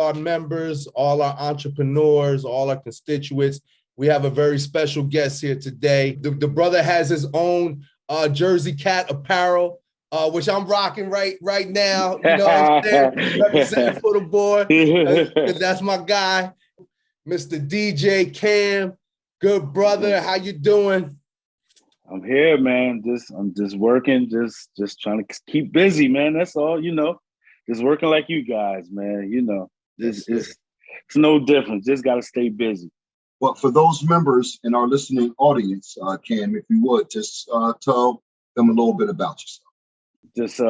our members, all our entrepreneurs, all our constituents. We have a very special guest here today. The brother has his own JURZEECAT apparel, which I'm rocking right now. You know what I'm saying? Representing for the boy. That's my guy, Mr. DJ Cam. Good brother. How you doing? I'm here, man. I'm just working, just trying to keep busy, man. That's all, just working like you guys, man. It's no different. Just got to stay busy. Well, for those members in our listening audience, Cam, if you would, just tell them a little bit about yourself. Just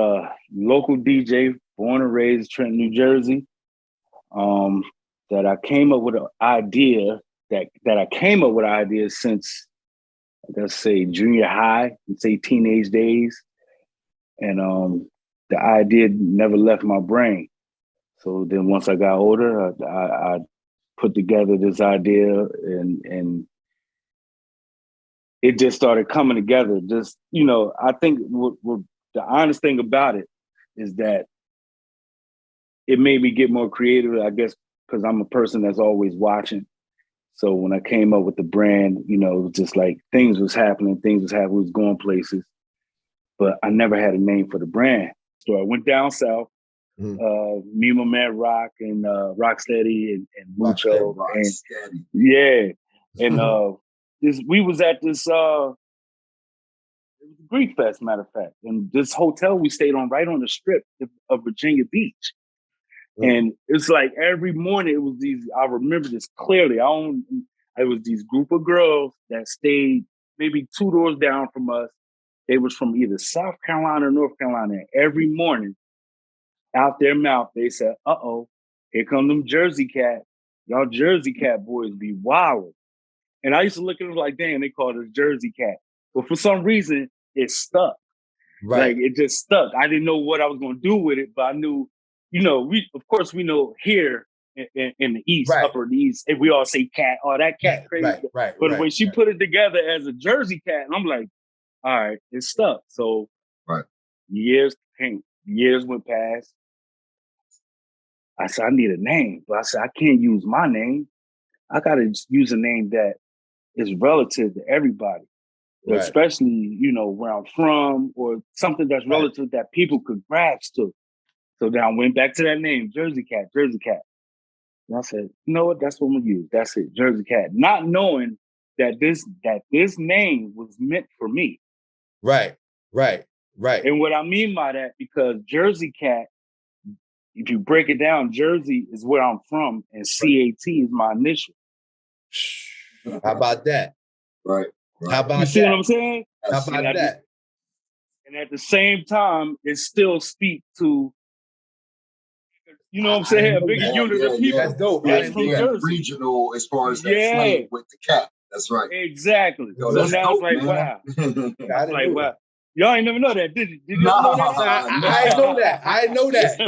local DJ, born and raised Trenton, New Jersey. That I came up with an idea since, let's say, junior high, let's say teenage days. And the idea never left my brain. So then once I got older, I put together this idea and it just started coming together. Just, I think what the honest thing about it is that it made me get more creative, I guess, because I'm a person that's always watching. So when I came up with the brand, it was just like things was happening, we was going places, but I never had a name for the brand. So I went down south, me and my man Rock and Rocksteady and Mucho. Rocksteady. Yeah. And we was at this, it was a Greek Fest, matter of fact. And this hotel we stayed on right on the strip of Virginia Beach. And it's like every morning it was I remember this clearly. It was these group of girls that stayed maybe 2 doors down from us. They was from either South Carolina or North Carolina. And every morning out their mouth, they said, uh-oh, here come them JURZEECAT. Y'all JURZEECAT boys be wild. And I used to look at them like, damn, they called us JURZEECAT. But for some reason, it stuck. Right. Like it just stuck. I didn't know what I was going to do with it, but I knew, we know here in the East, right. Upper East, if we all say cat, that cat crazy. Right. But when she put it together as a JURZEECAT, and I'm like, all right, it stuck. So years went past. I said, I need a name. But I said, I can't use my name. I got to use a name that is relative to everybody, especially, where I'm from or something that's relative that people could grasp to. So then I went back to that name, JURZEECAT. And I said, you know what? That's what I'm going to use. That's it, JURZEECAT. Not knowing that this name was meant for me. Right. And what I mean by that, because JURZEECAT, if you break it down, Jersey is where I'm from, and CAT is my initial. How about that? Right. How about you see what I'm saying? How about that? And at the same time, it still speaks to, you know what I'm saying? A bigger unit of people. That's dope. That's from Jersey. Regional as far as that slang with the cat. That's right. Exactly. Yo, so now dope, it's like, man. wow. I'm like, wow. Y'all ain't never know that, did you? Did you know that? I didn't know that. I didn't know that.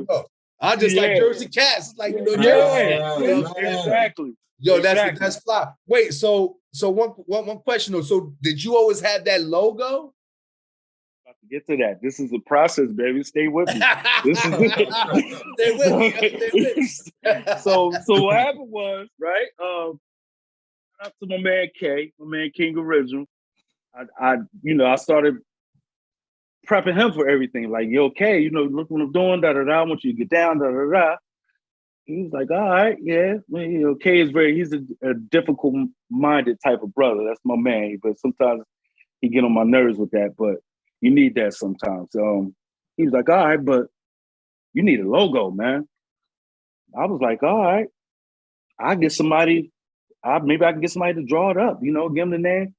No. I just like JURZEECAT. It's like, exactly. Yo, that's fly. Wait, so one question though. So did you always have that logo? About to get to that. This is a process, baby. Stay with me. Stay with me. So what happened was, right? Shout out to my man K, my man King Original. I started prepping him for everything. Like, yo, K, look what I'm doing, I want you to get down, He was like, all right, yeah. Well, K is he's a difficult-minded type of brother. That's my man. But sometimes he get on my nerves with that, but you need that sometimes. He was like, all right, but you need a logo, man. I was like, all right, maybe I can get somebody to draw it up, give him the name.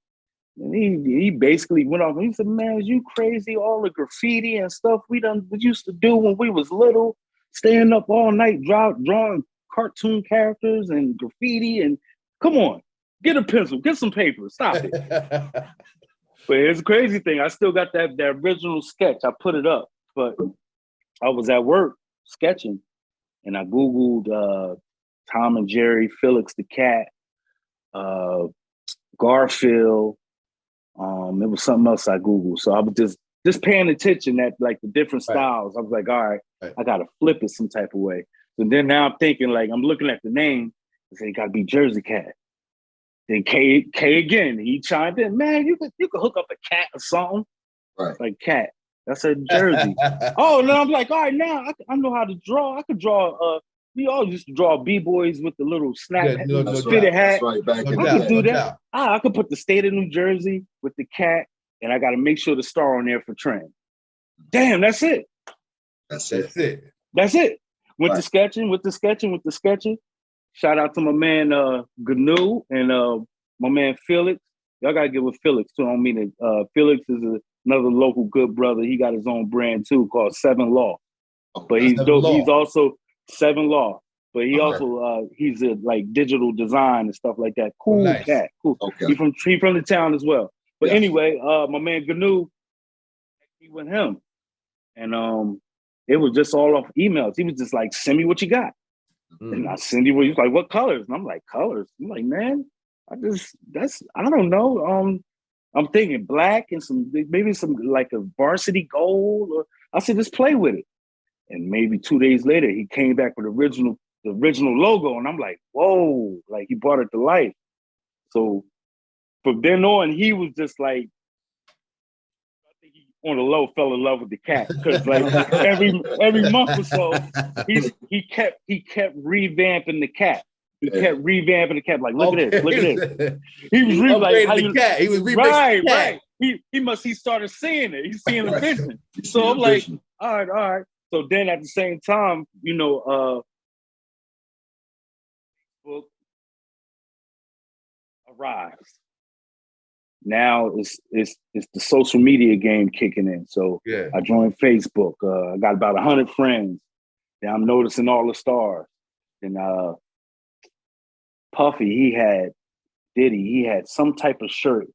And he basically went off. He said, man, is you crazy? All the graffiti and stuff we used to do when we was little, staying up all night drawing cartoon characters and graffiti. And come on, get a pencil, get some paper, stop it. But here's the crazy thing. I still got that original sketch. I put it up, but I was at work sketching and I Googled Tom and Jerry, Felix the Cat, Garfield. It was something else I Googled. So I was just paying attention at like the different styles. I was like, all right, I got to flip it some type of way. So then now I'm thinking, like, I'm looking at the name, I say, it gotta be JURZEECAT. Then K again, he chimed in, man, you could hook up a cat or something. Right. Like cat. That's a jersey. Oh, and then I'm like, all right, now I know how to draw. I could draw, we all used to draw B-boys with the little snap fitted hat. That's right, back in I could do that. doubt. I could put the state of New Jersey with the cat, and I got to make sure the star on there for Trenton. Damn, that's it. That's it. That's it. With Right. the sketching. Shout out to my man GNU and my man Felix. Y'all gotta get with Felix too. I don't mean it. Felix is another local good brother. He got his own brand too called 7 Law. But he's dope. He's also 7 Law. But he also he's a like digital design and stuff like that. Cool cat. Cool. Okay. He from the town as well. But anyway, my man GNU, he with him. And it was just all off emails. He was just like, send me what you got. And I send you what you like, what colors? And I'm like, colors. I'm like, man, I don't know. I'm thinking black and maybe some like a varsity gold. Or I said, just play with it. And maybe 2 days later, he came back with the original logo. And I'm like, whoa, like he brought it to life. So from then on, he was just like, I think he on the low fell in love with the cat. Because like every month or so, he kept revamping the cat. He kept revamping the cat. Like, look at this, look at this. He was the cat. He was remixing the cat. He started seeing it. He's seeing the vision. So I'm like, all right. So then at the same time, you know, Facebook arrives. Now it's the social media game kicking in. So I joined Facebook. I got about 100 friends. Then I'm noticing all the stars. And Puffy, he had some type of shirt.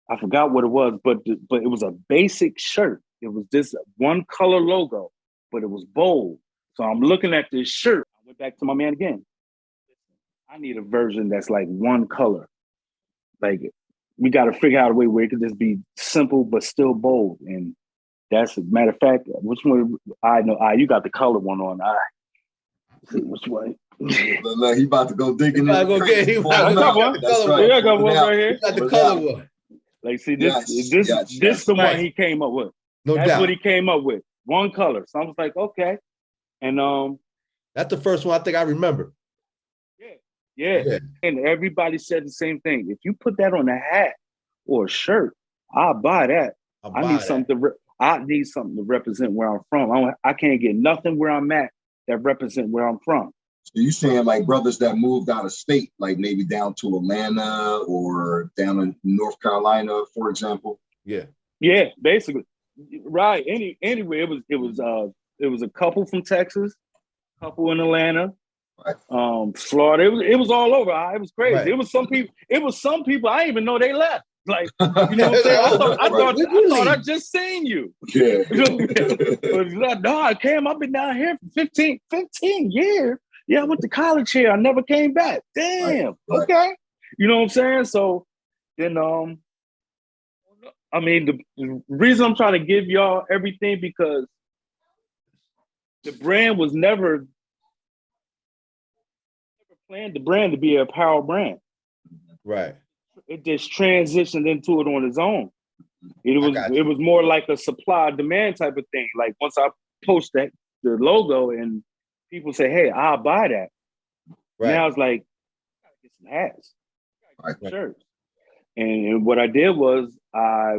I forgot what it was, but it was a basic shirt. It was this one color logo, but it was bold. So I'm looking at this shirt. I went back to my man again. I need a version that's like one color. Like, we got to figure out a way where it could just be simple but still bold. And that's a matter of fact, which one? I know. You got the color one on. Which one? Look, he about to go digging in. I got one. Right. Yeah, I got one right here. Got the color one. Like, see, this the one he came up with. That's what he came up with. One color. So I was like, okay. And that's the first one I think I remember. Yeah. And everybody said the same thing. If you put that on a hat or a shirt, I'll buy that. I need something to represent where I'm from. I can't get nothing where I'm at that represent where I'm from. So you saying like brothers that moved out of state, like maybe down to Atlanta or down in North Carolina, for example? Yeah, basically. Right. Anyway, it was a couple from Texas, a couple in Atlanta. Right. Florida. It was all over. It was crazy. Right. It was some people I didn't even know they left. Like, you know what I'm saying? I thought I just seen you. Yeah. No, I came. I've been down here for 15 years. Yeah, I went to college here. I never came back. Damn. Right. Okay. You know what I'm saying? So then I mean, the reason I'm trying to give y'all everything because the brand was never planned the brand to be a power brand. Right. It just transitioned into it on its own. It was more like a supply demand type of thing. Like once I post the logo and people say, "Hey, I'll buy that." Right. Now it's like, I gotta get some hats, I gotta get shirts. And what I did was I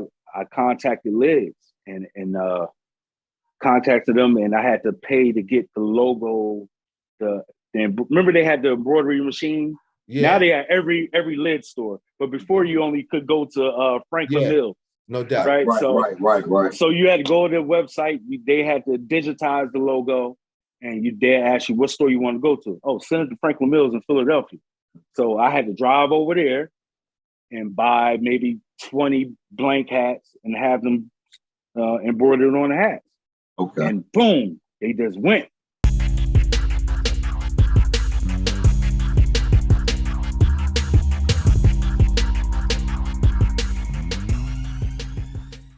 contacted Lids and contacted them, and I had to pay to get the logo. Remember they had the embroidery machine. Yeah. Now they have every lid store, but before you only could go to Franklin Mills. No doubt. Right. Right. So you had to go to their website. They had to digitize the logo, and they ask you what store you want to go to. Oh, send it to Franklin Mills in Philadelphia. So I had to drive over there and buy maybe 20 blank hats and have them embroidered on the hats. Okay. And boom, they just went.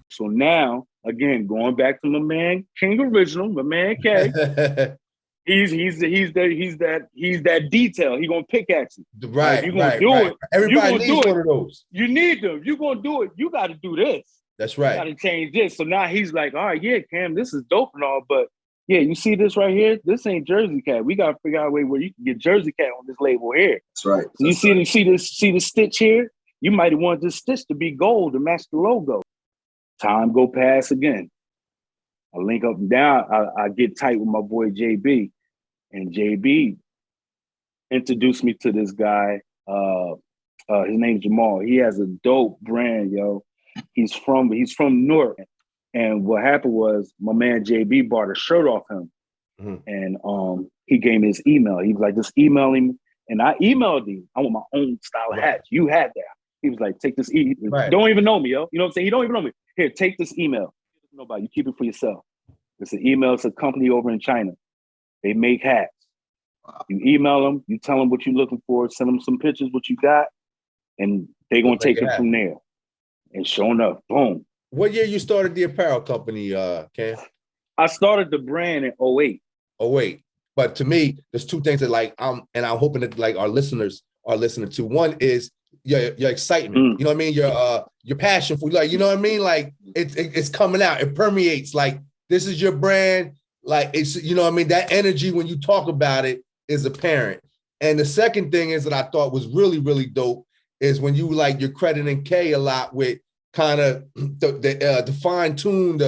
So now, again, going back to my man King Original, my man K, He's that detail. He gonna pick at you. Right, you gonna right, do right. it. Everybody needs one of those. You need them. You gonna do it. You got to do this. That's right. You got to change this. So now he's like, all right, yeah, Cam, this is dope and all, but yeah, you see this right here? This ain't JURZEECAT. We got to figure out a way where you can get JURZEECAT on this label here. That's right. So you see the stitch here? You might have wanted this stitch to be gold to match the logo. Time go past again. I link up and down. I get tight with my boy JB, and JB introduced me to this guy. His name's Jamal. He has a dope brand, yo. He's from Newark. And what happened was my man JB bought a shirt off him. And he gave me his email. He was like, just email him. And I emailed him. I want my own style of hats. You had that. He was like, take this email. Don't even know me, yo. You know what I'm saying? He don't even know me. Here, take this email. Nobody, you keep it for yourself. It's an email. It's a company over in China. They make hats. You email them. You tell them what you're looking for. Send them some pictures, what you got. And they're going to take it from there. And sure enough, boom. What year you started the apparel company, Cam? I started the brand in 2008. 2008. But to me, there's two things that I'm hoping that like our listeners are listening to. One is your excitement. You know what I mean? Your passion for, like, you know what I mean? Like it's coming out. It permeates. Like, this is your brand. Like, it's, you know what I mean? That energy when you talk about it is apparent. And the second thing is that I thought was really, really dope is when you you're crediting K a lot with kind of the fine tune,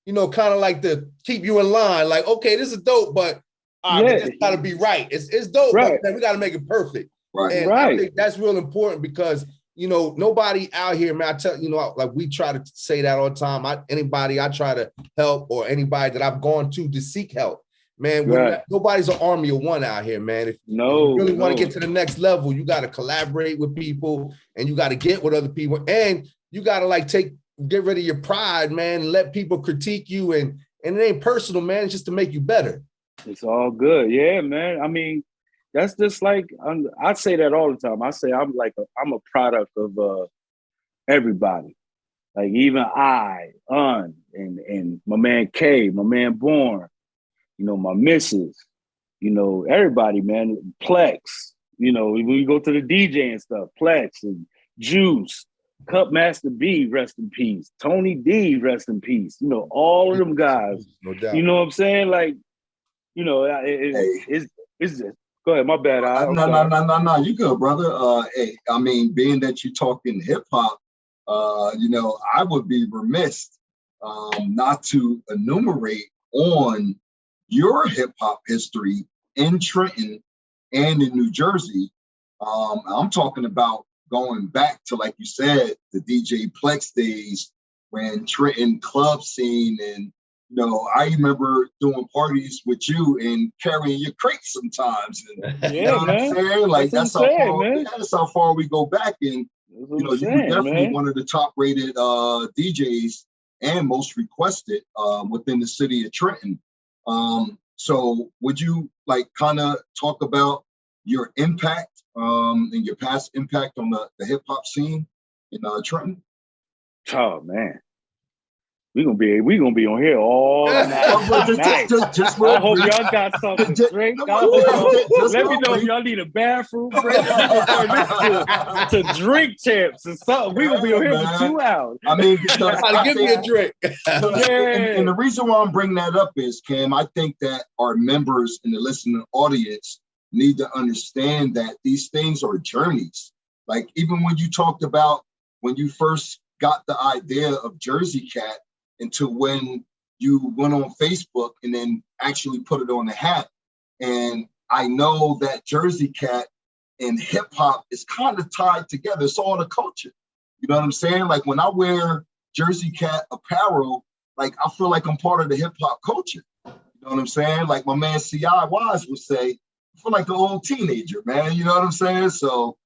you know, kind of like to keep you in line. Like, okay, this is dope, but it's got to be right. It's dope, but man, we got to make it perfect. Right. And I think that's real important because, you know, nobody out here, man, I tell you, know, like we try to say that all the time. Anybody I try to help or anybody that I've gone to seek help, man, nobody's an army of one out here, man. If you really want to get to the next level, you got to collaborate with people and you got to get with other people. And you got to get rid of your pride, man, and let people critique you. And it ain't personal, man. It's just to make you better. It's all good. Yeah, man. I mean, that's just like, I say that all the time. I say I'm a product of everybody. Like even and my man K, my man Born, you know, my missus, you know, everybody, man. Plex, you know, when you go to the DJ and stuff, Plex and Juice, Cupmaster B, rest in peace. Tony D, rest in peace. You know, all of them guys. No doubt. You know what I'm saying? Like, you know, it's just, go ahead, my bad. No, you good, brother. Hey, I mean, being that you talking hip hop, you know, I would be remiss not to enumerate on your hip hop history in Trenton and in New Jersey. I'm talking about going back to, like you said, the DJ Plex days when Trenton club scene, and you know, I remember doing parties with you and carrying your crates sometimes. And you know what I'm saying? Like that's how far we go back. And you know, you're definitely one of the top rated DJs and most requested within the city of Trenton. So would you like kind of talk about your impact and your past impact on the hip hop scene in Trenton? Oh man, we gonna be on here all night. Just I hope y'all got something to drink. Let me know if y'all need a bathroom break to drink tips and something. We gonna be on here for 2 hours. I mean, give me a drink. And the reason why I'm bringing that up is, Cam, I think that our members in the listening audience need to understand that these things are journeys. Like even when you talked about when you first got the idea of JURZEECAT into when you went on Facebook and then actually put it on the hat. And I know that JURZEECAT and hip hop is kind of tied together. It's all the culture. You know what I'm saying? Like when I wear JURZEECAT apparel, like I feel like I'm part of the hip hop culture. You know what I'm saying? Like my man C.I. Wise would say, I feel like an old teenager, man. You know what I'm saying? So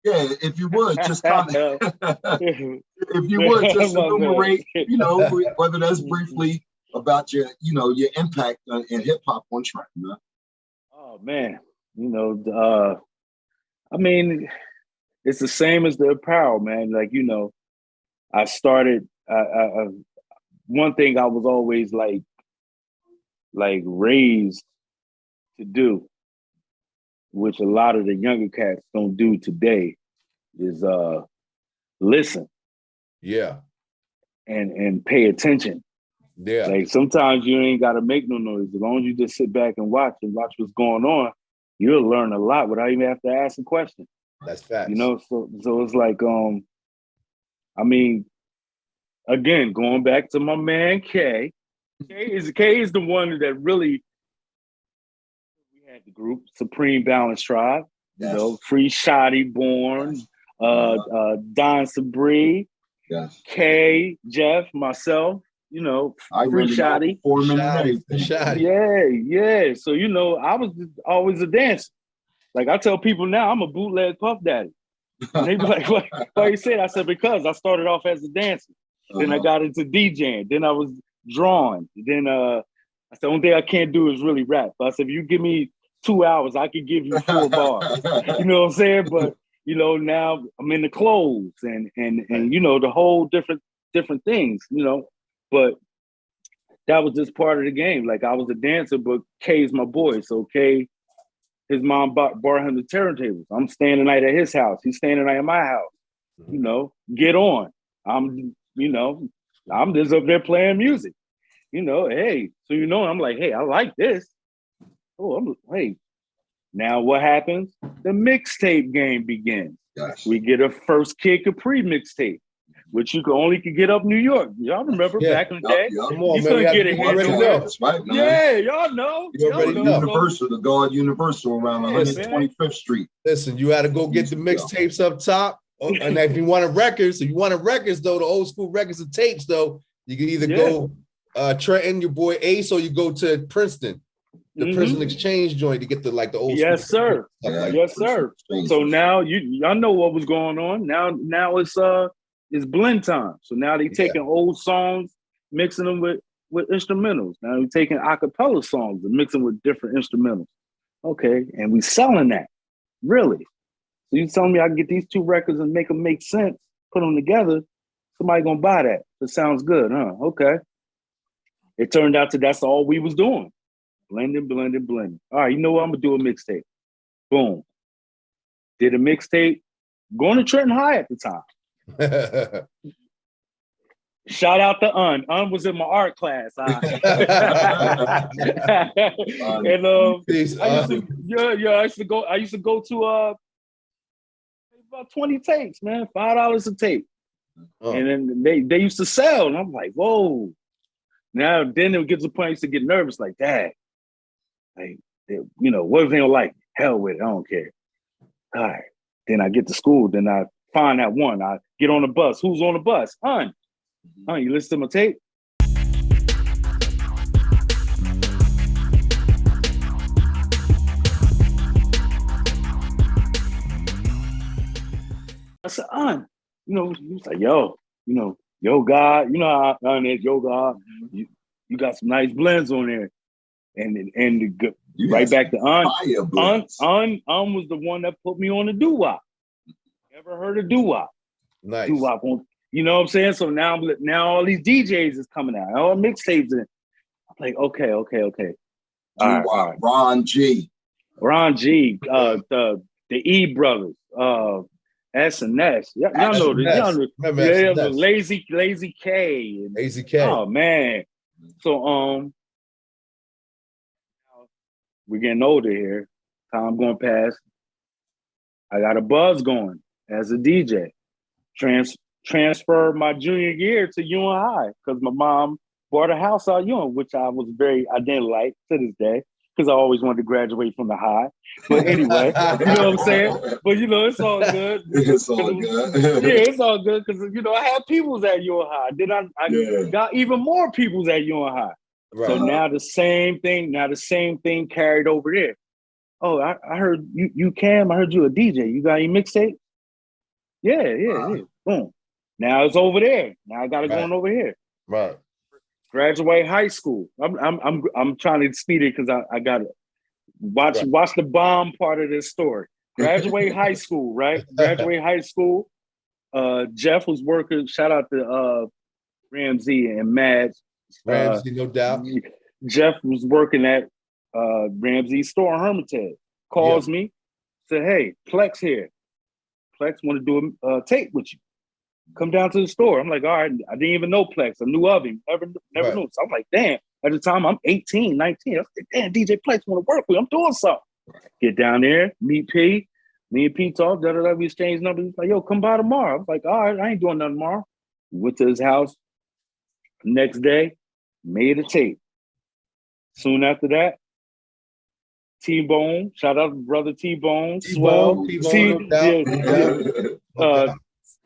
yeah, if you would just kind of, if you would just enumerate, you know, whether that's briefly about your, you know, your impact in hip hop on Trenton. Man. Oh man, you know, I mean, it's the same as the apparel, man. Like, you know, I started. one thing I was always like raised to do, which a lot of the younger cats don't do today, is listen. Yeah. And pay attention. Yeah. Like sometimes you ain't gotta make no noise. As long as you just sit back and watch what's going on, you'll learn a lot without even have to ask a question. That's facts. You know, so it's like I mean, again, going back to my man K. K is the one that really, we had the group Supreme Balance Tribe, Yes. you know, Free Shotty Born, Don Sabri, yes. K, Jeff, myself, you know, Free Shotty. Yeah. So, you know, I was always a dancer. Like I tell people now, I'm a bootleg Puff Daddy. And they be like, why you say that? I said, because I started off as a dancer. Then I got into DJing. Then I was drawing. Then I said, the only thing I can't do is really rap. But I said, if you give me 2 hours, I could give you 4 bars. You know what I'm saying? But, you know, now I'm in the clothes and you know, the whole different things, you know. But that was just part of the game. Like I was a dancer, but K's my boy. So K, his mom borrowed him the turntables. I'm staying the night at his house. He's staying the night at my house. You know, get on. I'm just up there playing music. You know, hey, so you know, I'm like, hey, I like this. Oh, hey. Now what happens? The mixtape game begins. Yes. We get a first Kid Capri mixtape, which you could get up New York. Y'all remember back in the day? Come on, you man. couldn't get it here. That's right, man. Yeah, y'all know. You already know. Universal, the God Universal around 125th Street. Listen, you had to go get the mixtapes up top. And if you wanted records, though, the old school records and tapes, though, you can either go Trenton, your boy Ace, or you go to Princeton, the Princeton Exchange joint to get the old school. Yes, sir. Yes, sir. So now y'all know what was going on. Now it's blend time. So now they taking old songs, mixing them with instrumentals. Now they're taking acapella songs and mixing with different instrumentals. Okay, and we selling that. Really? So you telling me I can get these 2 records and make them make sense, put them together, somebody gonna buy that. It sounds good, huh? Okay. It turned out that's all we was doing. Blending. All right, you know what? I'm gonna do a mixtape. Boom. Did a mixtape, going to Trenton High at the time. Shout out to Un. Un was in my art class. And I used to go to about 20 tapes, man, $5 a tape. And then they used to sell, and I'm like, whoa. Now then it gets to the point I used to get nervous, like, Dad, like, you know, what if they don't like it? Hell with it, I don't care. All right. Then I get to school, then I find that one. I get on the bus. Who's on the bus? Hun, you listen to my tape? I said, you know, he was like, yo, God, you know how is, yo, God, you got some nice blends on there. And right back to Un was the one that put me on the doo-wop. Ever heard of doo-wop? Nice. Doo-wop on, you know what I'm saying? So now all these DJs is coming out, all mixtapes. I'm like, okay. All right. Ron G, the E brothers, S&S. Y'all know this. Y'all know Lazy K. Lazy K. Oh man. So we're getting older here. Time going past. I got a buzz going as a DJ. Transferred my junior year to UN High because my mom bought a house out UN, which I didn't like to this day because I always wanted to graduate from the high. But anyway, you know what I'm saying? But you know, it's all good. It's all good. It's all good because you know I had peoples at UN High. Then I got even more peoples at UN High. Right. So now the same thing carried over there. Oh, I heard you Cam. I heard you a DJ. You got any mixtape? Yeah. Boom. Now it's over there. Now I got it going over here. Right. Graduate high school. I'm trying to speed it because I got to watch the bomb part of this story. Graduate high school, right? Graduate high school. Jeff was working. Shout out to Ramsey and Mads. Ramsey, no doubt. Jeff was working at Ramsey's store in Hermitage. Calls me, said, hey, Plex here. Plex want to do a tape with you. Come down to the store. I'm like, all right, I didn't even know Plex. I knew of him. Never knew. So I'm like, damn. At the time, I'm 18, 19. I was like, damn, DJ Plex want to work with. I'm doing something. Get down there, meet P. Me and P talk, we exchange numbers. He's like, yo, come by tomorrow. I was like, all right, I ain't doing nothing tomorrow. Went to his house. Next day, made a tape. Soon after that, T-Bone, shout out to brother T-Bone, Swell.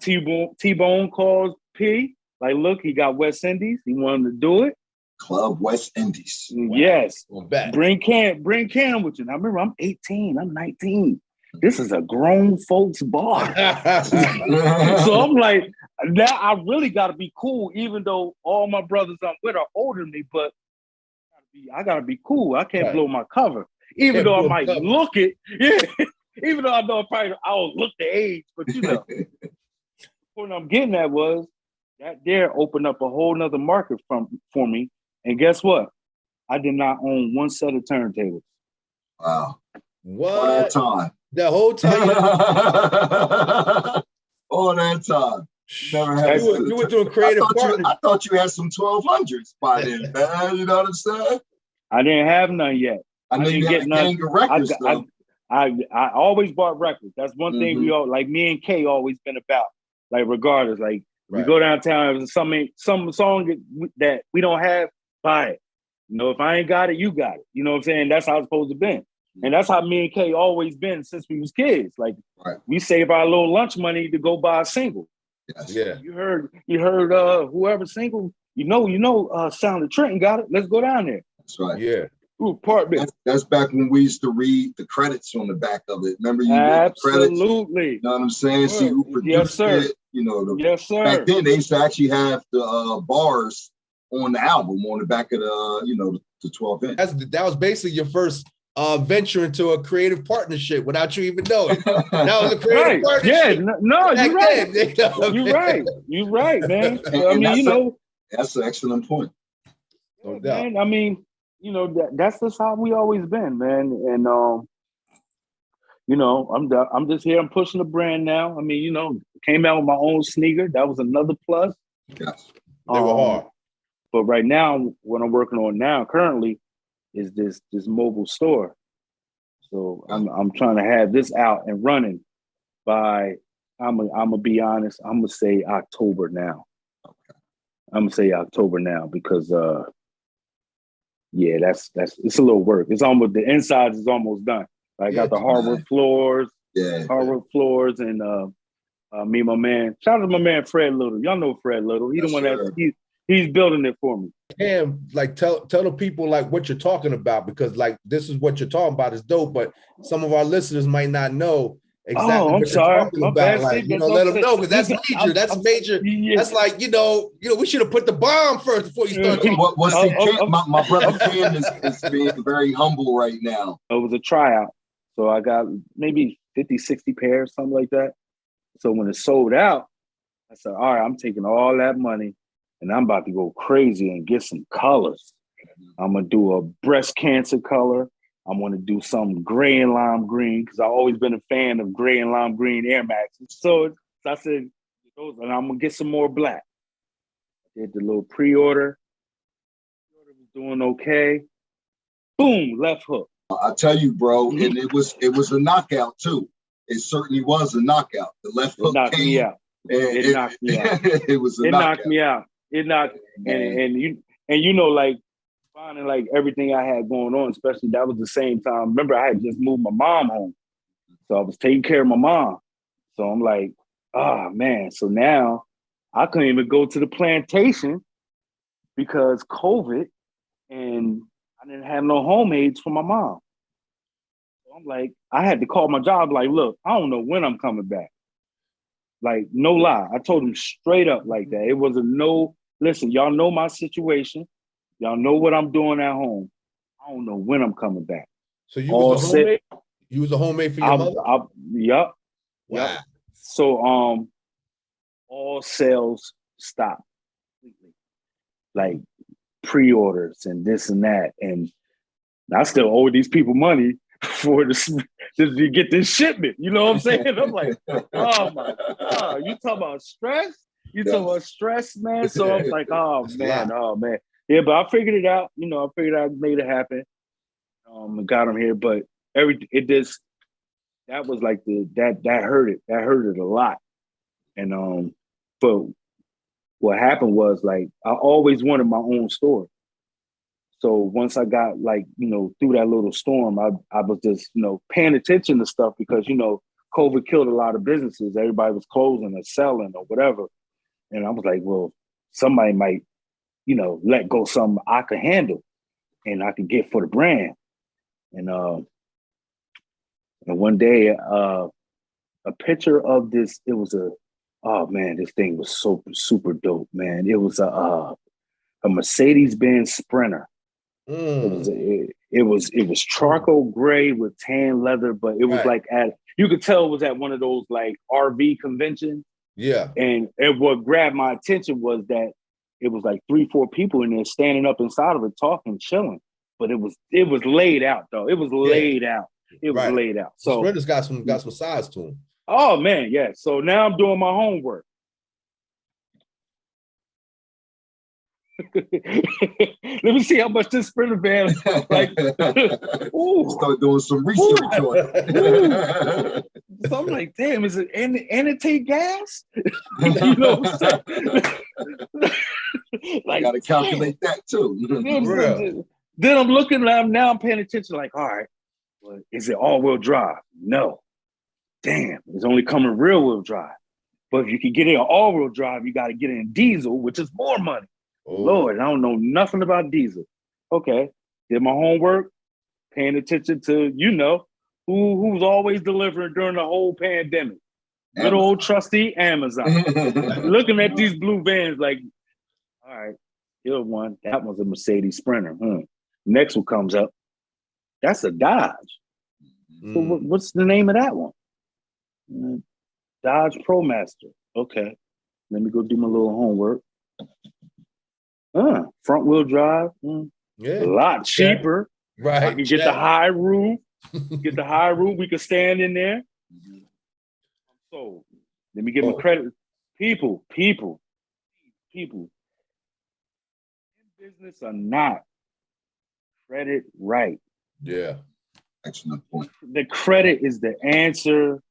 T-Bone calls P, like, look, he got West Indies. He wanted to do it. Club West Indies. Yes. Bring Cam with you. Now remember, I'm 18, I'm 19. This is a grown folks bar. So I'm like, now I really got to be cool, even though all my brothers I'm with are older than me, but I got to be cool. I can't blow my cover. Even though I might look it, even though I know I'll look the age, but you know. What I'm getting at was that there opened up a whole nother market for me. And guess what? I did not own one set of turntables. Wow. What? All that time. The whole time? All that time. Never had you were doing creative I thought you had some 1200s by then, man. You know what I'm saying? I didn't have none yet. I know you had a gang of records, though. I always bought records. That's one thing we all, like me and Kay always been about. Like regardless, like we go downtown, if some song that we don't have, buy it. You know, if I ain't got it, you got it. You know what I'm saying? That's how it's supposed to be. And that's how me and Kay always been since we was kids. Like we save our little lunch money to go buy a single. Yes. Yeah. You heard whoever single, Sound of Trenton got it. Let's go down there. That's right. Yeah. Ooh, that's back when we used to read the credits on the back of it. Remember you read the credits? Absolutely. You know what I'm saying? See who produced it. You know, yes, sir. Back then they used to actually have the bars on the album on the back of the 12-inch. That was basically your first venture into a creative partnership without you even knowing. That was a creative partnership. Yeah, no, you're right. You're right, man. That's an excellent point. No doubt. Man, I mean, that's just how we always been, man. And I'm just here. I'm pushing the brand now. I mean, came out with my own sneaker. That was another plus. Yes, they were hard. But right now, what I'm working on now currently is this mobile store. So I'm trying to have this out and running by. I'm gonna be honest. I'm gonna say October now. Okay. I'm gonna say October now because that's it's a little work. It's almost the inside is almost done. I got the hardwood floors, and me and my man. Shout out to my man Fred Little. Y'all know Fred Little. He the one he's building it for me. And like tell the people like what you're talking about, because like this is what you're talking about is dope, but some of our listeners might not know exactly what you're talking about. Like, let them know, because that's major. That's major. Yeah. That's like, we should have put the bomb first before you start talking. My brother Ken is being very humble right now. It was a tryout. So I got maybe 50, 60 pairs, something like that. So when it sold out, I said, all right, I'm taking all that money and I'm about to go crazy and get some colors. I'm going to do a breast cancer color. I'm going to do some gray and lime green because I've always been a fan of gray and lime green Air Maxes. So I said, and I'm going to get some more black. I did the little pre-order. Pre-order was doing okay. Boom, left hook. I tell you, bro, and it was a knockout too. It certainly was a knockout. The left hook knocked me out. It knocked me out. It was a knockout. Knocked me out. It knocked, and like finding like everything I had going on, especially that was the same time. Remember, I had just moved my mom home, so I was taking care of my mom. So I'm like, man. So now I couldn't even go to the plantation because COVID, and I didn't have no home aids for my mom. So I'm like, I had to call my job. Like, look, I don't know when I'm coming back. Like, no lie. I told him straight up like that. It was listen, y'all know my situation. Y'all know what I'm doing at home. I don't know when I'm coming back. So you was a homemade? You was a homemade for your mother? Yep. Wow. Yep. So all sales stopped completely. Like pre-orders and this and that. And I still owe these people money for this to get this shipment. You know what I'm saying? I'm like, oh my God, you talking about stress? You talking about stress, man? So I was like, oh man. Yeah, but I figured it out. You know, I figured I made it happen. Got him here, but that was like that hurt it. That hurt it a lot. And but what happened was, like, I always wanted my own store. So once I got, like, you know, through that little storm, I was just, you know, paying attention to stuff because, you know, COVID killed a lot of businesses. Everybody was closing or selling or whatever. And I was like, well, somebody might, you know, let go something I could handle and I could get for the brand. And one day, a picture of this, it was oh man, this thing was so super dope, man. It was a Mercedes-Benz Sprinter. It was charcoal gray with tan leather, but it was like you could tell it was at one of those like RV conventions. Yeah. And what grabbed my attention was that it was like 3-4 people in there standing up inside of it, talking, chilling. But it was laid out though. It was laid out. It was laid out. So Sprinter's got some size to him. Oh man, yeah. So now I'm doing my homework. Let me see how much this Sprinter van is like. Start doing some research on it. So I'm like, damn, is it and it take gas? You know what I'm saying? Like, you gotta calculate that too. Then I'm looking, now I'm paying attention, like, all right, well, is it all-wheel drive? No. Damn, it's only coming rear-wheel drive. But if you can get it all-wheel drive, you got to get it in diesel, which is more money. Oh. Lord, I don't know nothing about diesel. Okay, did my homework, paying attention to, you know, who's always delivering during the whole pandemic. Good old trusty Amazon. Looking at these blue vans like, all right, here's one. That one's a Mercedes Sprinter. Next one comes up. That's a Dodge. So what's the name of that one? Dodge ProMaster. Okay. Let me go do my little homework. Front wheel drive. A lot cheaper. Yeah. Right. I can get the high roof. Get the high roof. We can stand in there. So let me give my credit. People in business are not credit right. Yeah. Excellent point. The credit is the answer.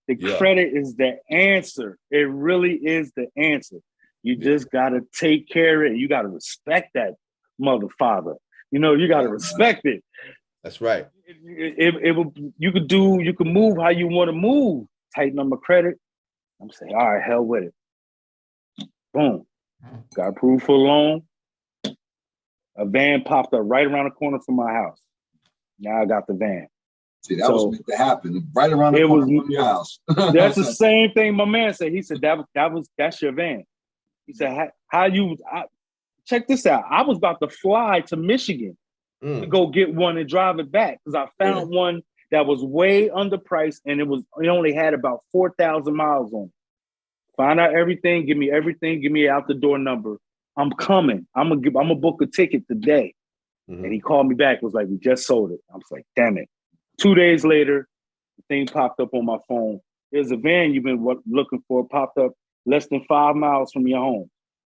The credit is the answer. It really is the answer. You just got to take care of it. You got to respect that mother father. You know, you got to respect it. That's right. You could move how you want to move. Tighten up my credit. I'm saying, all right, hell with it. Boom. Got approved for a loan. A van popped up right around the corner from my house. Now I got the van. See, that was meant to happen right around the corner from your house. That's the same thing my man said. He said, that's your van. He said, check this out. I was about to fly to Michigan to go get one and drive it back because I found one that was way underpriced and it only had about 4,000 miles on it. Find out everything, give me out the door number. I'm coming. I'm gonna book a ticket today. And he called me back, was like, we just sold it. I was like, damn it. 2 days later, the thing popped up on my phone. There's a van you've been looking for, popped up less than 5 miles from your home.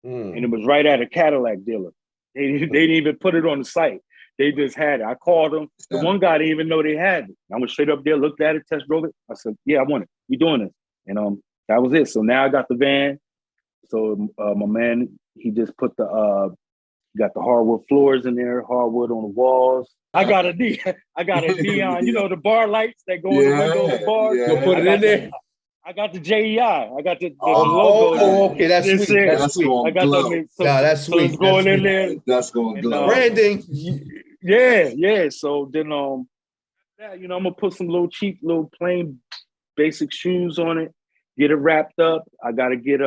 And it was right at a Cadillac dealer. They didn't even put it on the site. They just had it. I called them. The one guy didn't even know they had it. I went straight up there, looked at it, test drove it. I said, yeah, I want it. We doing this. And that was it. So now I got the van. So my man, he just put got the hardwood floors in there, hardwood on the walls. I got a neon, you know, the bar lights that go in the window of the bar. You'll put it in there. I got the JEI. I got the logo. Oh, okay, that's sweet. That's sweet. I got the that's sweet. So it's going in there. That's going to glow. Branding. Yeah. So then, you know, I'm gonna put some cheap, plain, basic shoes on it. Get it wrapped up. I gotta get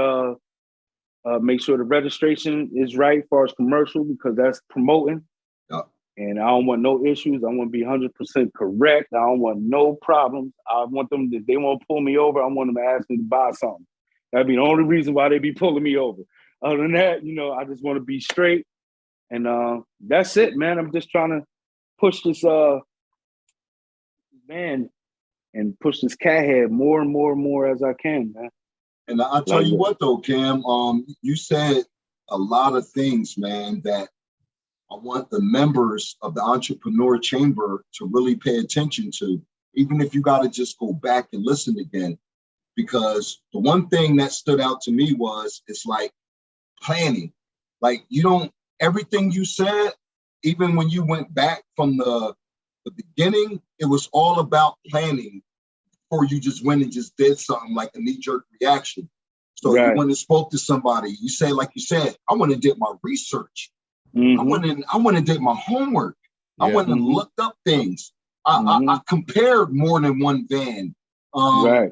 make sure the registration is right as far as commercial because that's promoting. And I don't want no issues. I want to be 100% correct. I don't want no problems. I want them, if they want to pull me over, I want them to ask me to buy something. That'd be the only reason why they be pulling me over. Other than that, you know, I just want to be straight. And that's it, man. I'm just trying to push this man and push this cat head more and more and more as I can, man. And I'll tell you what though, Cam, you said a lot of things, man, that I want the members of the Entrepreneur Chamber to really pay attention to, even if you got to just go back and listen again. Because the one thing that stood out to me was it's like planning. Like everything you said, even when you went back from the beginning, it was all about planning before you just went and just did something like a knee-jerk reaction. So you went and spoke to somebody. You say, like you said, I went and did my research. I went and did my homework. I went and looked up things. I compared more than one van. I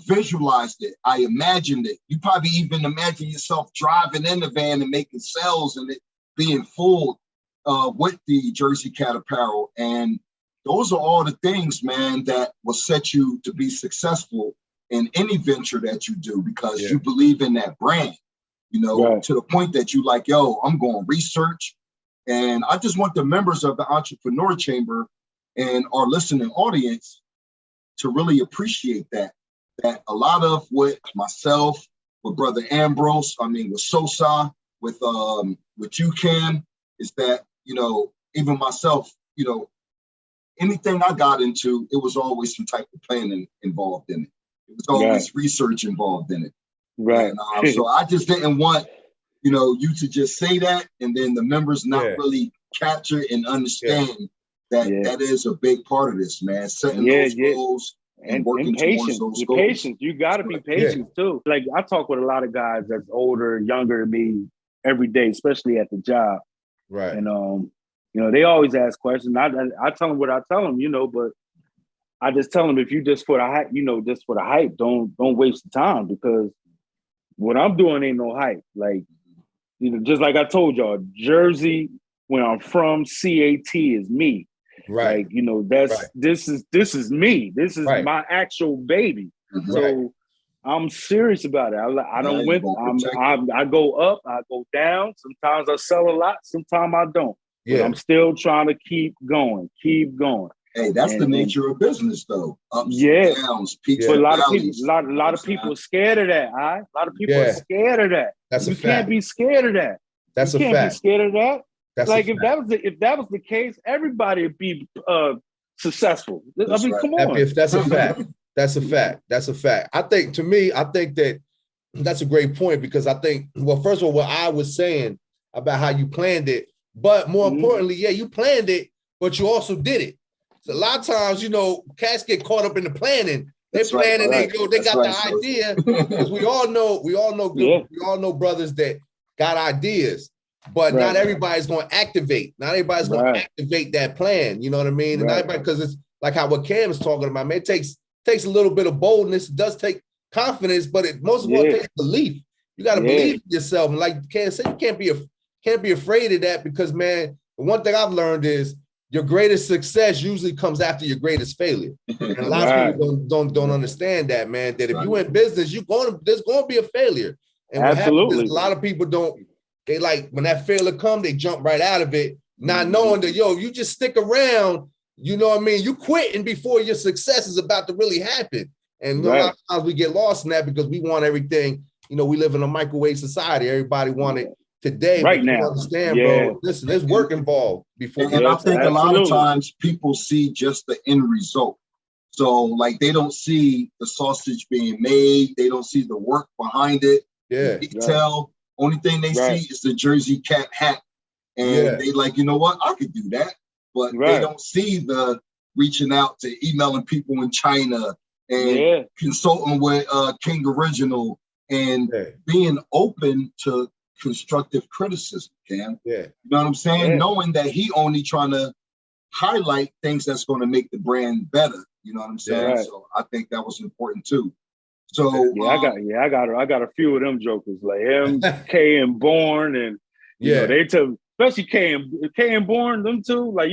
visualized it. I imagined it. You probably even imagine yourself driving in the van and making sales and it being full with the JURZEECAT apparel. And those are all the things, man, that will set you to be successful in any venture that you do because you believe in that brand, to the point that you like, yo, I'm going research. And I just want the members of the Entrepreneur Chamber and our listening audience to really appreciate that a lot of what myself, with Brother Ambros, with SOSA, with you, Cam, is that, even myself, anything I got into, it was always some type of planning involved in it. It was always research involved in it. Right. And, so I just didn't want, you to just say that and then the members not really capture and understand that is a big part of this, man. Setting those goals and working towards those goals. Patience. You got to be patient too. Like I talk with a lot of guys that's older, younger than me every day, especially at the job. Right. And they always ask questions. I tell them what I tell them, but I just tell them if you just for the hype, just for the hype, don't waste the time because what I'm doing ain't no hype. Like, just like I told y'all, Jersey, where I'm from, CAT is me. Right. Like, this is me. This is my actual baby. So I'm serious about it. I don't win. I go up, I go down. Sometimes I sell a lot, sometimes I don't. But I'm still trying to keep going. Hey, that's the nature of business, though. Ups and downs, peaks but and a lot valleys. of people are scared of that. A lot of people are scared of that. That's you a fact. Can't be scared of that. That's you a can't fact. be scared of that. That's like if that was the case, everybody would be successful. Come on. If that's a fact. That's a fact. That's a fact. I think that that's a great point because I think, well, first of all, what I was saying about how you planned it, but more importantly, you planned it, but you also did it. So a lot of times, cats get caught up in the planning. They plan and they got the idea. Because we all know brothers that got ideas, but not everybody's going to activate. Not everybody's going to activate that plan. You know what I mean? And not everybody, because it's like how what Cam is talking about, man, it takes a little bit of boldness. It does take confidence, but most of all, it takes belief. You got to believe in yourself. And like Cam said, you can't be afraid of that because, man, the one thing I've learned is your greatest success usually comes after your greatest failure. And a lot of people don't understand that, man, that if you in business, there's going to be a failure. And what happens is a lot of people they like, when that failure comes, they jump right out of it, not knowing that, you just stick around, you know what I mean? You quitting before your success is about to really happen. And a lot of times we get lost in that because we want everything, we live in a microwave society. Everybody want it today, right now. You understand, bro. Listen, there's work involved before. And I think a lot of times people see just the end result. So like they don't see the sausage being made. They don't see the work behind it. Yeah. The detail. Only thing they see is the JURZEECAT hat. And they like, you know what? I could do that. But they don't see the reaching out to emailing people in China and consulting with King Original and being open to constructive criticism, Cam. You know what I'm saying? Knowing that he only trying to highlight things that's going to make the brand better. You know what I'm saying? So I think that was important too. So I got a few of them jokers like him, K and Born, and they tell, especially K and Born, them two, like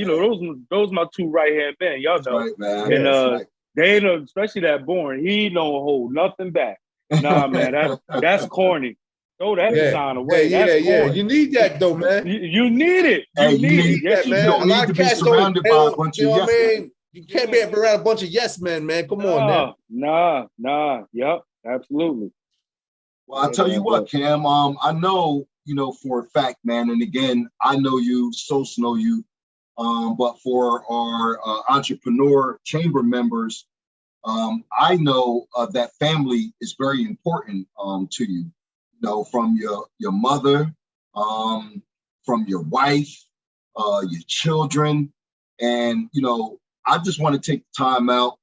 those my two right hand men, y'all know. Right, man. And they know, especially that Born, he don't hold nothing back. Nah, man, that's corny. Throw that Yeah, sign away. yeah, That's yeah. corny. You need that though, man. You need it. Hey, You you need need it. Yes, that, you man. do. don't A need lot to of be cats surrounded they by a don't, bunch you of know what I yes mean? You can't be around a bunch of yes men, man. Come on now. Nah. Yep, absolutely. Well, I'll tell you what, Cam, I know, for a fact, man, and again, I know you, Sos know you, but for our entrepreneur chamber members, I know that family is very important to you, from your mother, from your wife, your children, and, I just want to take the time out,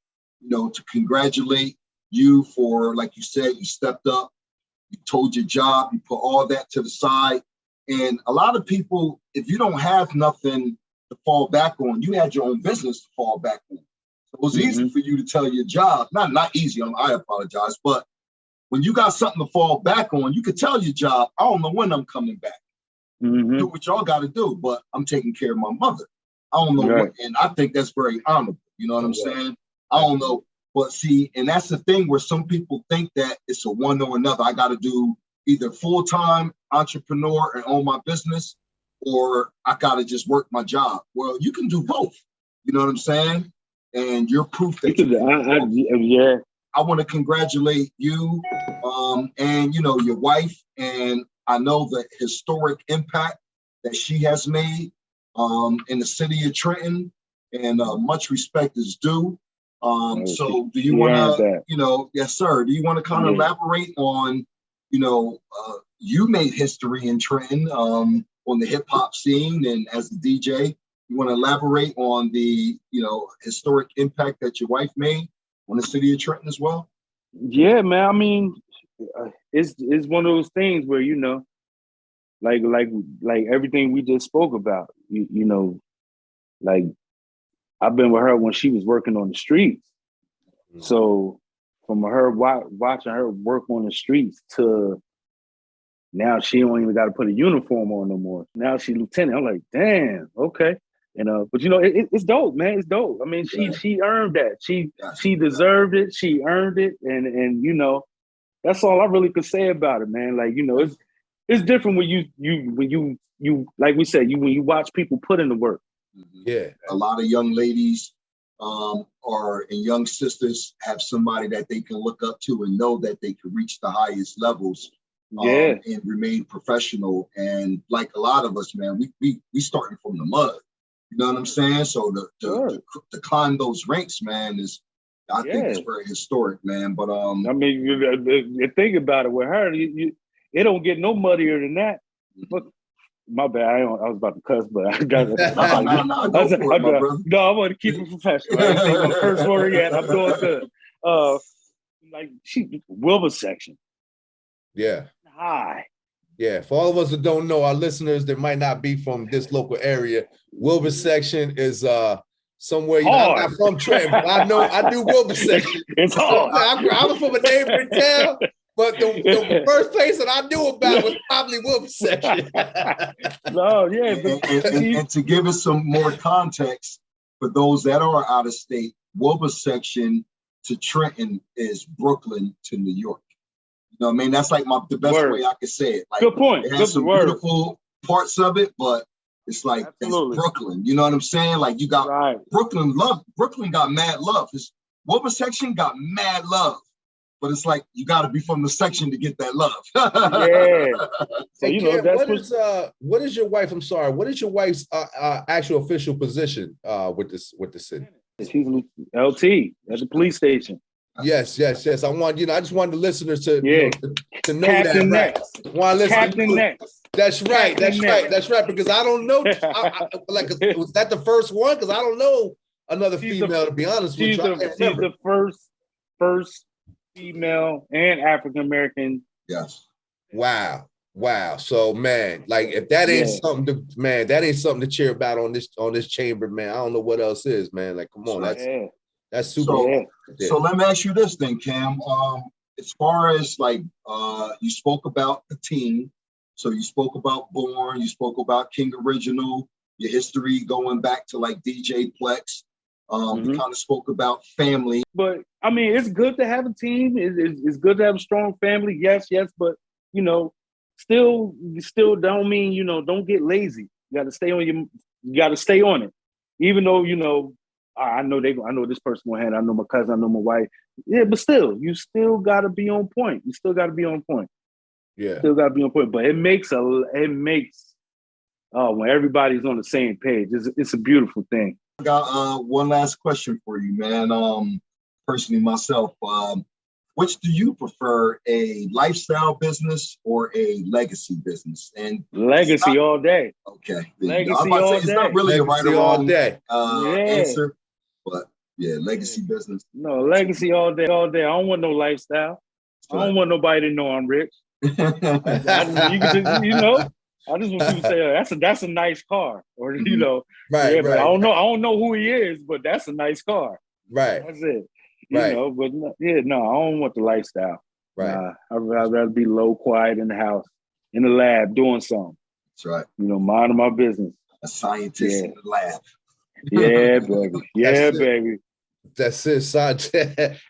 to congratulate you for, like you said, you stepped up. You told your job, you put all that to the side. And a lot of people, if you don't have nothing to fall back on, you had your own business to fall back on. So it was easy for you to tell your job, not easy, I apologize, but when you got something to fall back on, you could tell your job, I don't know when I'm coming back. Do what y'all got to do, but I'm taking care of my mother. I don't know what, and I think that's very honorable. You know what I'm saying? I don't know. But see, and that's the thing where some people think that it's a one or another. I got to do either full-time entrepreneur and own my business, or I got to just work my job. Well, you can do both. You know what I'm saying? And you're proof that you can do both. Yeah. I want to congratulate you and, your wife. And I know the historic impact that she has made in the city of Trenton, and much respect is due. So do you want to, yes, sir. Do you want to kind of elaborate on, you made history in Trenton on the hip hop scene and as a DJ? You want to elaborate on the, historic impact that your wife made on the city of Trenton as well? Yeah, man. I mean, it's one of those things where, like everything we just spoke about, like I've been with her when she was working on the streets. So from her watching her work on the streets to now she don't even got to put a uniform on no more. Now she's lieutenant. I'm like, damn, okay. But it's dope, man. It's dope. I mean, she earned that. She deserved it. She earned it, and that's all I really could say about it, man. Like it's different when you like we said when you watch people put in the work. Yeah, a lot of young ladies and young sisters have somebody that they can look up to and know that they can reach the highest levels. And remain professional. And like a lot of us, man, we starting from the mud. You know what I'm saying? So to climb those ranks, man, I think it's very historic, man. But I mean, you think about it with her, it don't get no muddier than that. But my bad, I was about to cuss, but I got it. No, I want to keep it professional. I ain't saying no curse word yet. I'm doing good. Like Wilbur section. Yeah. Hi. Yeah, for all of us that don't know, our listeners that might not be from this local area, Wilbur section is somewhere, I'm not from Trenton, but I do Wilbur section. It's hard. I was from a neighboring town, but the first place that I knew about was probably Wilbur section. No, yeah. And to give us some more context, for those that are out of state, Wilbur section to Trenton is Brooklyn to New York. You know what I mean? That's like the best way I could say it. Like, good point. It has some beautiful parts of it, but it's like it's Brooklyn. You know what I'm saying? Like you got Brooklyn love. Brooklyn got mad love. His Wilbur section got mad love. But it's like you got to be from the section to get that love. So Ken, what is your wife? I'm sorry. What is your wife's actual official position with the city? She's LT at the police station. Yes. I just wanted the listeners to know Captain that. Right? Captain Next. That's right. Because I don't know. Was that the first one? Because I don't know another female. To be honest with you, she's the first female and African American. Yes. Wow. So man, like if that ain't something to cheer about on this chamber, man. I don't know what else is, man. Like, come on, that's super. So let me ask you this then, Cam. As far as like you spoke about the team, so you spoke about Born, you spoke about King Original, your history going back to like DJ Plex. You kind of spoke about family. But I mean, it's good to have a team. It's good to have a strong family. Yes, but you still don't mean, you know, don't get lazy. You got to stay on you got to stay on it. Even though, you know, I know this person gonna handle, I know my cousin, I know my wife. Yeah, but still, you still got to be on point. You still got to be on point. Yeah. Still got to be on point. But it makes when everybody's on the same page, it's a beautiful thing. I got one last question for you, man. Personally, myself, which do you prefer, a lifestyle business or a legacy business? And legacy all day. Okay. Legacy all day. It's not really Legacy a right or all wrong day. answer, but yeah, legacy business. No, legacy all day, all day. I don't want no lifestyle. I don't want nobody to know I'm rich. You can just, you know, I just want people to say, oh, that's a nice car, or you know, right, but right. I don't know who he is, but that's a nice car. Right. That's it. You Right. know, but yeah, no, I don't want the lifestyle. Right. I'd rather be low, quiet in the house, in the lab, doing something. That's right. You know, minding my business. A scientist in the lab. Yeah, baby. Yeah, baby. That's it, son.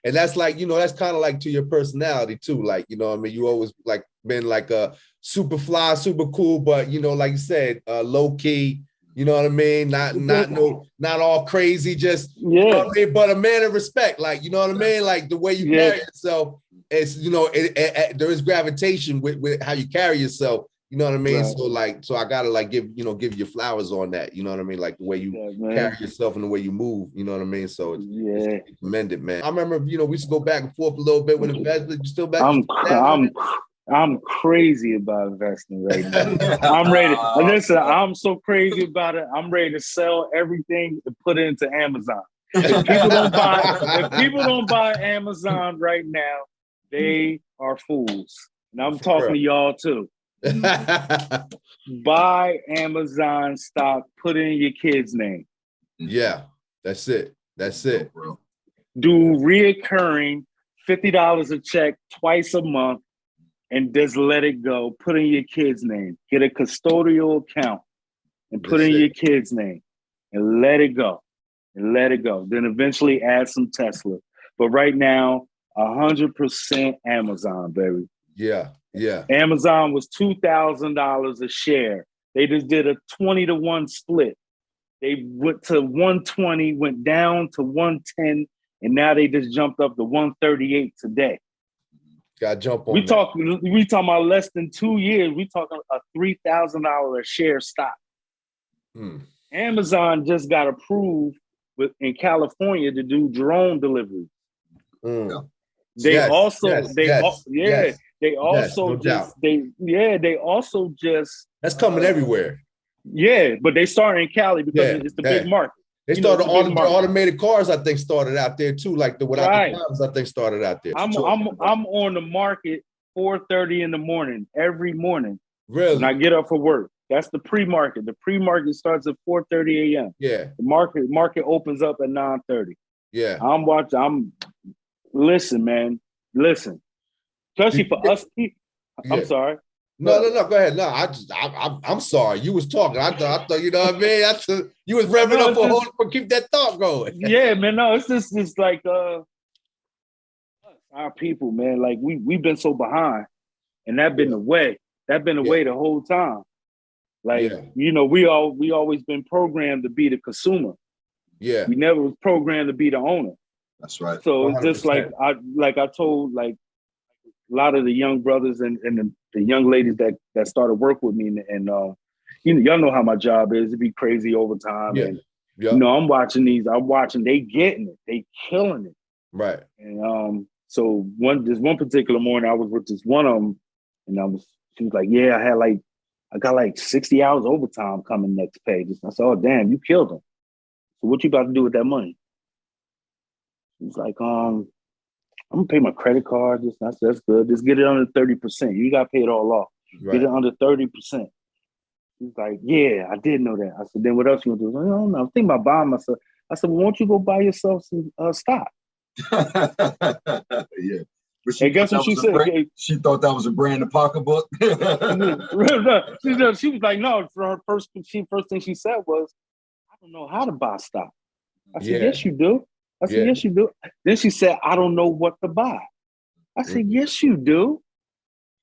And that's like, you know, that's kind of like to your personality too. Like, you know what I mean? You always like been like a super fly, super cool, but you know, like you said, low key, you know what I mean? Not all crazy, just, you know what I mean? But a man of respect, like, you know what I mean? Like the way you carry yourself, it's, you know, there is gravitation with how you carry yourself. You know what I mean? Right. So I gotta like give you flowers on that. You know what I mean? Like the way you carry yourself and the way you move. You know what I mean? So it's commended, man. I remember, you know, we used to go back and forth a little bit with investment. You still back? I'm crazy about investing right now. I'm ready. Listen, I'm so crazy about it. I'm ready to sell everything and put it into Amazon. If people don't buy Amazon right now, they are fools. And I'm talking to y'all too. Buy Amazon stock, put in your kid's name. Yeah, that's it. Do reoccurring $50 a check twice a month and just let it go. Put in your kid's name. Get a custodial account and put in your kid's name and let it go. Then eventually add some Tesla. But right now, 100% Amazon, baby. Yeah. Amazon was $2,000 a share. They just did a 20-to-1 split. They went to 120, went down to 110, and now they just jumped up to 138 today. Got to jump on. We talking about less than 2 years. We talking a $3,000 a share stock. Amazon just got approved in California to do drone delivery. They also just that's coming everywhere. Yeah, but they started in Cali because it's the big market. They started automated cars, I think, started out there too. Like the without the cars, I think, started out there. I'm on the market 4:30 in the morning every morning. Really? When I get up for work. That's the pre-market. The pre-market starts at 4:30 a.m. Yeah. The market opens up at 9:30. Yeah. Listen, man. Listen. Especially for us people. I'm sorry. No. Go ahead. No, I'm sorry. You was talking. I thought, you know what I mean? You was revving up for keep that thought going. Yeah, man. No, it's just like our people, man. Like we've been so behind, and that been the way. That been the way the whole time. Like you know, we always been programmed to be the consumer. Yeah, we never was programmed to be the owner. That's right. So it's just like I told like a lot of the young brothers and the young ladies that started work with me, and you know, y'all know how my job is. It'd be crazy overtime, and you know, I'm watching, they getting it, they killing it, right? And so this one particular morning, I was with this one of them, and she was like, yeah, I got like 60 hours overtime coming next page. I said, oh damn, you killed them. So what you about to do with that money? She was like, I'm gonna pay my credit card. I said, that's good. Just get it under 30%. You gotta pay it all off. Right. Get it under 30%. He's like, yeah, I did know that. I said, then what else you gonna do? I don't know. I'm thinking about buying myself. I said, well, won't you go buy yourself some stock? Yeah. And guess what she said? She thought that was a brand of pocketbook. She was like, no. For her first thing she said was, I don't know how to buy stock. I said, yes, you do. I said, yes, you do. Then she said, I don't know what to buy. I said, yes, you do.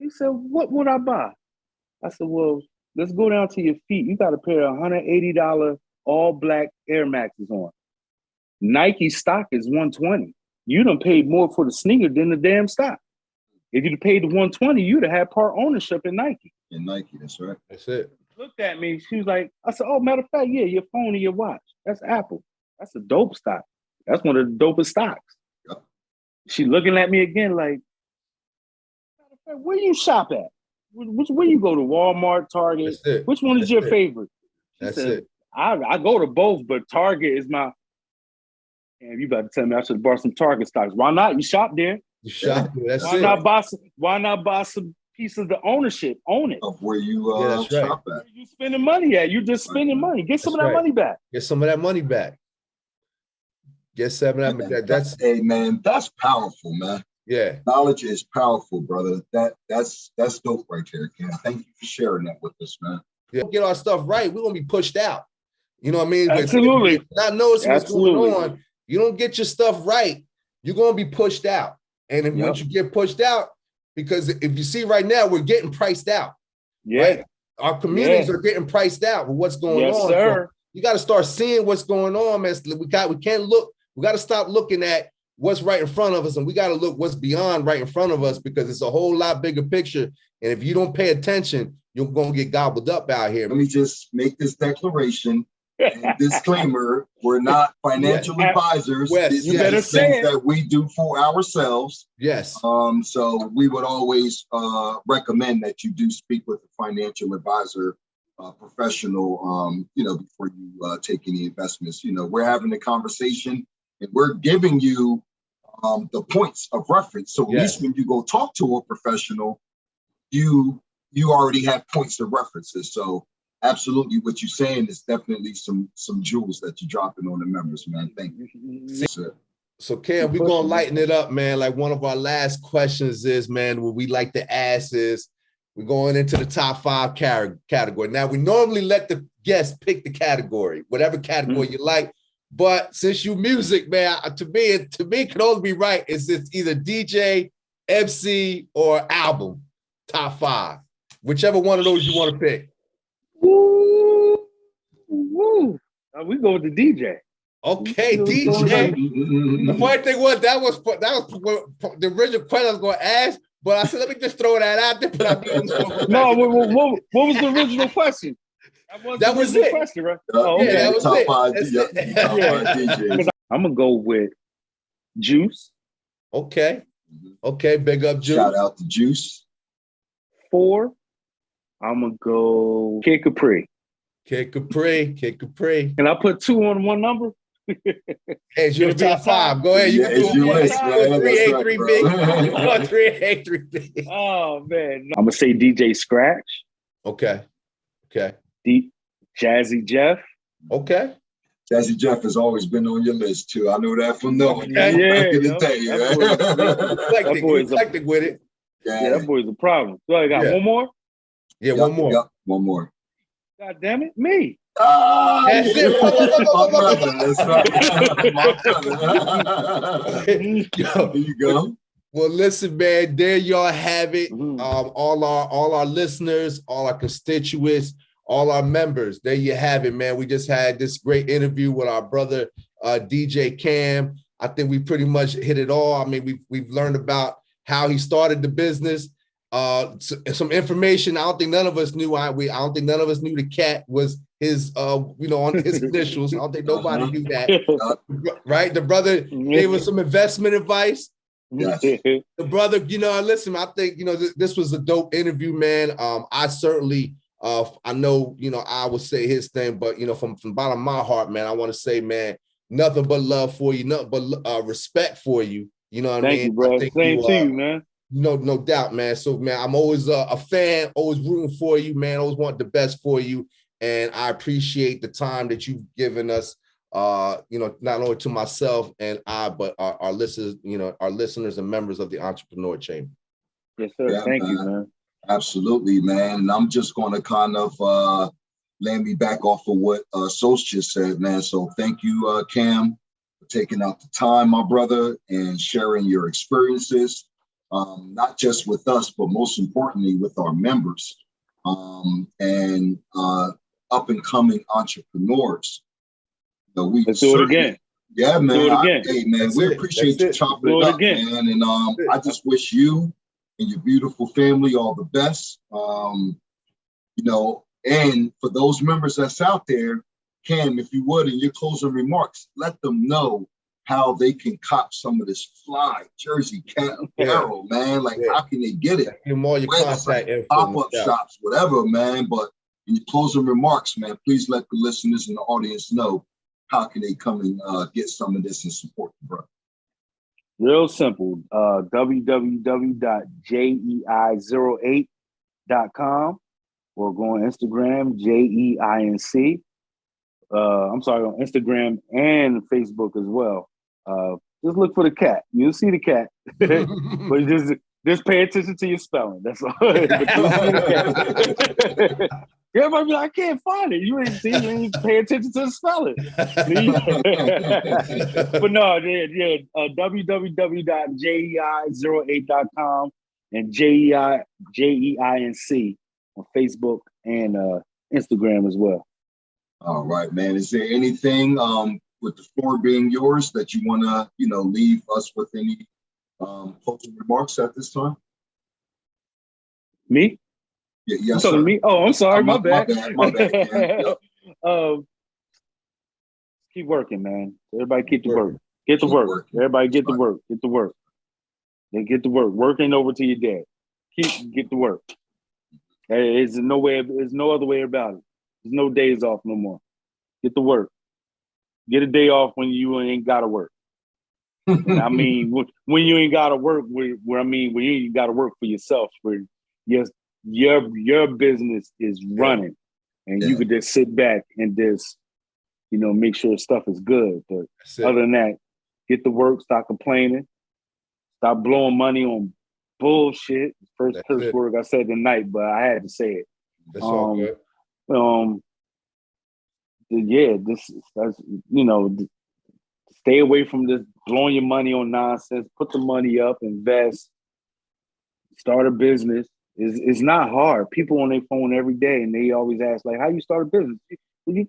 She said, what would I buy? I said, well, let's go down to your feet. You got a pair of $180 all black Air Maxes on. Nike stock is $120. You done paid more for the sneaker than the damn stock. If you'd have paid the $120, you'd have had part ownership in Nike. In Nike, that's right. That's it. Looked at me. She was like, I said, oh, matter of fact, yeah, your phone and your watch. That's Apple. That's a dope stock. That's one of the dopest stocks. Yep. She looking at me again like, where you shop at? Where you go to? Walmart, Target? Which one is your favorite? She That's said, it. I go to both, but Target is my. And you about to tell me I should have bought some Target stocks. Why not? You shop there. You shop there. That's why it. Why not buy some piece of the ownership? Own it. Of where you that's right. shop at. Where you spending money at? You just spending money. Get some of that money back. Get some of that money back. Get some of that. That's hey man, that's powerful, man. Yeah. Knowledge is powerful, brother. That's dope right there, Ken. Thank you for sharing that with us, man. Yeah. Get our stuff right, we're gonna be pushed out. You know what I mean? Absolutely. If you're not noticing what's going on, you don't get your stuff right, you're gonna be pushed out. And if once you get pushed out, because if you see right now, we're getting priced out. Yeah. Right? Our communities are getting priced out with what's going on. Sir. So you got to start seeing what's going on, man. We can't look, we got to stop looking at what's right in front of us, and we got to look what's beyond right in front of us, because it's a whole lot bigger picture. And if you don't pay attention, you're going to get gobbled up out here. Let me just make this declaration and disclaimer. We're not financial advisors. Wes, you better say it. That we do for ourselves. Yes. So we would always recommend that you do speak with a financial advisor, professional, before you take any investments. We're having a conversation and we're giving you the points of reference. So at least when you go talk to a professional, you already have points of references. So absolutely, what you're saying is definitely some jewels that you're dropping on the members, man. Thank you. So Cam, we're gonna lighten it up, man. Like one of our last questions is, man, what we like to ask is, we're going into the top 5 category. Now, we normally let the guests pick the category, whatever category you like. But since you music, man, to me, it can only be right. It's either DJ, MC, or album. Top 5, whichever one of those you want to pick. Woo. We go with the DJ. Okay, DJ. The funny thing was that was the original question I was going to ask, but I said let me just throw that out there. But no, what was the original question? That was it. Question, right? Yeah, that was it. I'm gonna go with Juice. Okay, big up Juice. Shout out to Juice. 4. I'm gonna go Kid Capri. Kid Capri. Can I put 2 on one number? Hey, it's your top 5. Go ahead. You can do it. 3A, 3B. 3A, 3B. Oh man. I'm gonna say DJ Scratch. Okay. Jazzy Jeff. Okay. Jazzy Jeff has always been on your list too. I know that from knowing you back in the day. That boy's eclectic with it. Yeah, that boy's a problem. So I got one more? Yeah, one more. Yep, one more. God damn it, me. Oh, that's it. My brother. There you go. Well, listen, man, there y'all have it. All our listeners, all our constituents, all our members, there you have it, man. We just had this great interview with our brother, DJ Cam. I think we pretty much hit it all. I mean, we've learned about how he started the business. Some information I don't think none of us knew. I don't think none of us knew the cat was his, on his initials. I don't think nobody knew that. Right? The brother gave us some investment advice. Yes. The brother, listen, I think, this was a dope interview, man. I certainly, I know, I would say his thing, but, from the bottom of my heart, man, I want to say, man, nothing but love for you, nothing but respect for you. You know what I mean? Thank you, bro. Same to you, man. No doubt, man. So, man, I'm always a fan, always rooting for you, man. Always want the best for you. And I appreciate the time that you've given us, not only to myself and I, but our listeners, our listeners and members of the Entrepreneur Chamber. Yes, sir. Yeah, Thank you, man. Absolutely, man. And I'm just going to kind of land me back off of what Sos just said, man. So thank you, Cam, for taking out the time, my brother, and sharing your experiences, not just with us, but most importantly with our members. and up and coming entrepreneurs. So Let's do it again. Yeah, man. Do it again. Hey, man, we appreciate you chopping it up, man. And I just wish you and your beautiful family all the best. You know, and for those members that's out there, Cam, if you would, in your closing remarks, let them know how they can cop some of this fly JURZEECAT apparel, man. Like, how can they get it? Give them all your contact info. Pop-up shops, whatever, man. But in your closing remarks, man, please let the listeners and the audience know how can they come and get some of this and support the brother. Real simple. www.jei08.com or go on Instagram, JEINC. I'm sorry, on Instagram and Facebook as well. Just look for the cat. You'll see the cat. But just pay attention to your spelling. That's all. But you'll see the cat. Everybody be like, I can't find it. You ain't see it. You ain't pay attention to the spelling. But no, www.jei08.com and JEINC on Facebook and Instagram as well. All right, man. Is there anything with the floor being yours that you want to, leave us with any closing remarks at this time? Me? Yeah, yes, sir. Me? Oh, I'm sorry. My bad. My bad. Keep working, man. Everybody keep the work. Get to work. Everybody get to work. Get to work. Then get to work. Work ain't over till you're dead. Get to work. There's no other way about it. There's no days off no more. Get to work. Get a day off when you ain't gotta work. I mean, when you ain't gotta work, when you ain't gotta work for yourself, where your business is running, and you could just sit back and just, make sure stuff is good. But other than that, get to work. Stop complaining. Stop blowing money on bullshit. First curse word I said tonight, but I had to say it. That's all good. Stay away from this blowing your money on nonsense. Put the money up, invest, start a business. It's not hard. People on their phone every day, and they always ask, like, how you start a business? Well, you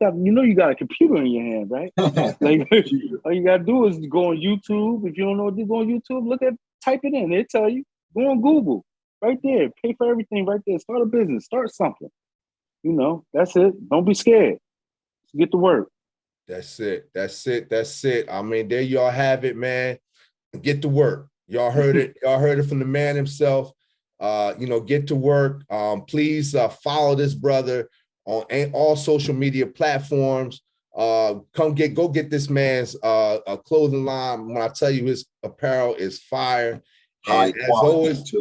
got a computer in your hand, right? Like, all you gotta do is go on YouTube. If you don't know what to go on YouTube, type it in. They'll tell you. Go on Google, right there. Pay for everything right there. Start a business. Start something. That's it. Don't be scared. Get to work. That's it. I mean, there y'all have it, man. Get to work. Y'all heard it. Y'all heard it from the man himself. Get to work. Please follow this brother on all social media platforms. Go get this man's clothing line. When I tell you his apparel is fire. And as always,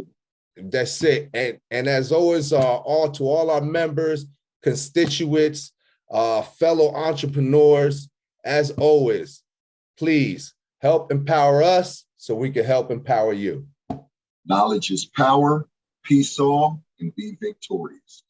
that's it. And as always, all our members, constituents, fellow entrepreneurs, as always, please help empower us so we can help empower you. Knowledge is power. Peace all and be victorious.